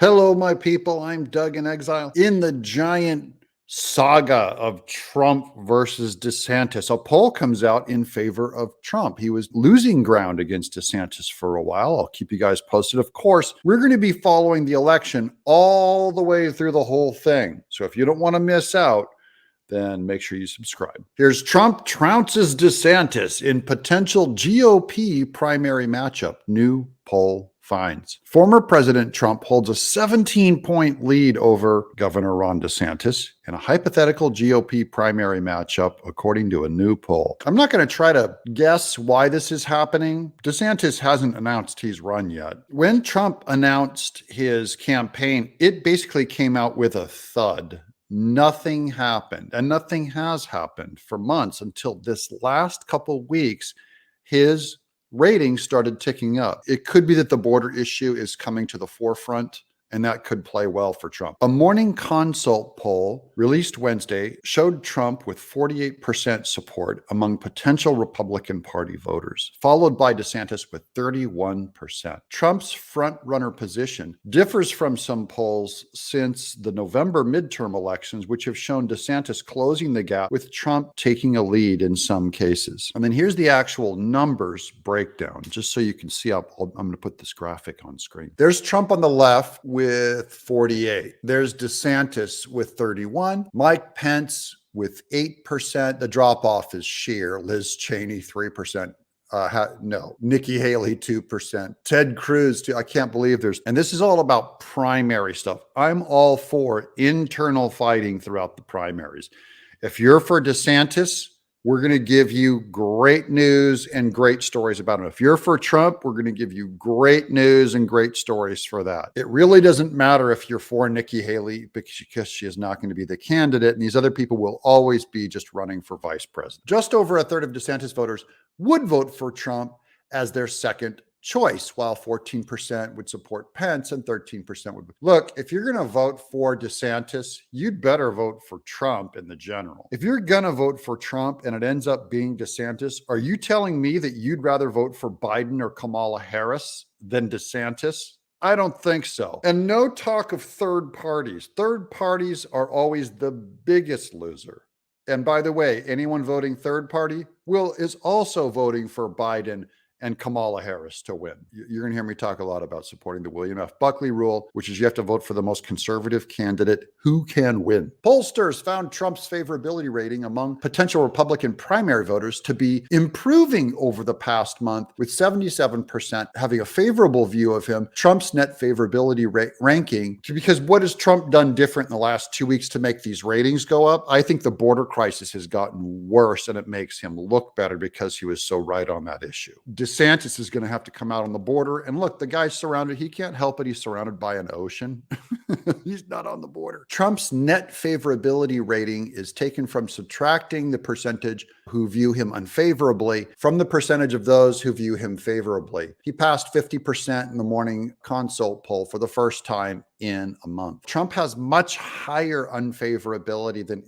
Hello, my people. I'm Doug in Exile. In the giant saga of Trump versus DeSantis, a poll comes out in favor of Trump. He was losing ground against DeSantis for a while. I'll keep you guys posted. Of course, we're going to be following the election all the way through the whole thing. So if you don't want to miss out, then make sure you subscribe. Here's Trump trounces DeSantis in potential GOP primary matchup. New poll finds. Former President Trump holds a 17-point lead over Governor Ron DeSantis in a hypothetical GOP primary matchup, according to a new poll. I'm not going to try to guess why this is happening. DeSantis hasn't announced he's run yet. When Trump announced his campaign, it basically came out with a thud. Nothing happened, and nothing has happened for months until this last couple weeks. His ratings started ticking up. It could be that the border issue is coming to the forefront, and that could play well for Trump. A morning consult poll released Wednesday showed Trump with 48% support among potential Republican Party voters, followed by DeSantis with 31%. Trump's front-runner position differs from some polls since the November midterm elections, which have shown DeSantis closing the gap, with Trump taking a lead in some cases. And then here's the actual numbers breakdown, just so you can see. I'm going to put this graphic on screen. There's Trump on the left with 48. There's DeSantis with 31. Mike Pence with 8%. The drop off is sheer. Liz Cheney, 3%. Nikki Haley, 2%. Ted Cruz, too. I can't believe and this is all about primary stuff. I'm all for internal fighting throughout the primaries. If you're for DeSantis, we're going to give you great news and great stories about him. If you're for Trump, we're going to give you great news and great stories for that. It really doesn't matter if you're for Nikki Haley, because she is not going to be the candidate, and these other people will always be just running for vice president. Just over a third of DeSantis voters would vote for Trump as their second choice, while 14% would support Pence and 13% would. Look, if you're going to vote for DeSantis, you'd better vote for Trump in the general. If you're going to vote for Trump and it ends up being DeSantis, are you telling me that you'd rather vote for Biden or Kamala Harris than DeSantis? I don't think so. And no talk of third parties. Third parties are always the biggest loser. And by the way, anyone voting third party is also voting for Biden and Kamala Harris to win. You're going to hear me talk a lot about supporting the William F. Buckley rule, which is you have to vote for the most conservative candidate who can win. Pollsters found Trump's favorability rating among potential Republican primary voters to be improving over the past month, with 77% having a favorable view of him. Trump's net favorability ranking, because what has Trump done different in the last 2 weeks to make these ratings go up? I think the border crisis has gotten worse, and it makes him look better because he was so right on that issue. DeSantis is going to have to come out on the border. And look, the guy's surrounded. He can't help it. He's surrounded by an ocean. He's not on the border. Trump's net favorability rating is taken from subtracting the percentage who view him unfavorably from the percentage of those who view him favorably. He passed 50% in the morning consult poll for the first time in a month. Trump has much higher unfavorability than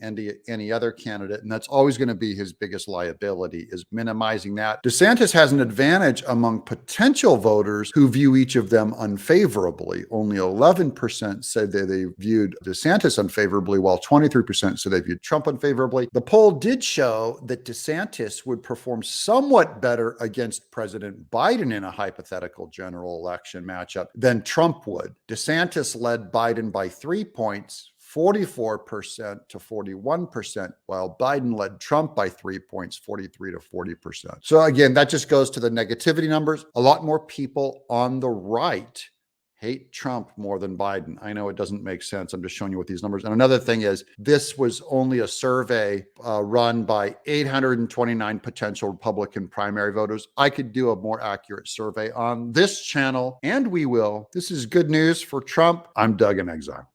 any other candidate, and that's always going to be his biggest liability, is minimizing that. DeSantis has an advantage among potential voters who view each of them unfavorably. Only 11% said that they viewed DeSantis unfavorably, while 23% said they viewed Trump unfavorably. The poll did show that DeSantis would perform somewhat better against President Biden in a hypothetical general election matchup than Trump would. DeSantis led Biden by 3 points, 44% to 41%, while Biden led Trump by 3 points, 43 to 40%. So again, that just goes to the negativity numbers. A lot more people on the right hate Trump more than Biden. I know it doesn't make sense. I'm just showing you what these numbers. And another thing is, this was only a survey run by 829 potential Republican primary voters. I could do a more accurate survey on this channel, and we will. This is good news for Trump. I'm Doug in Exile.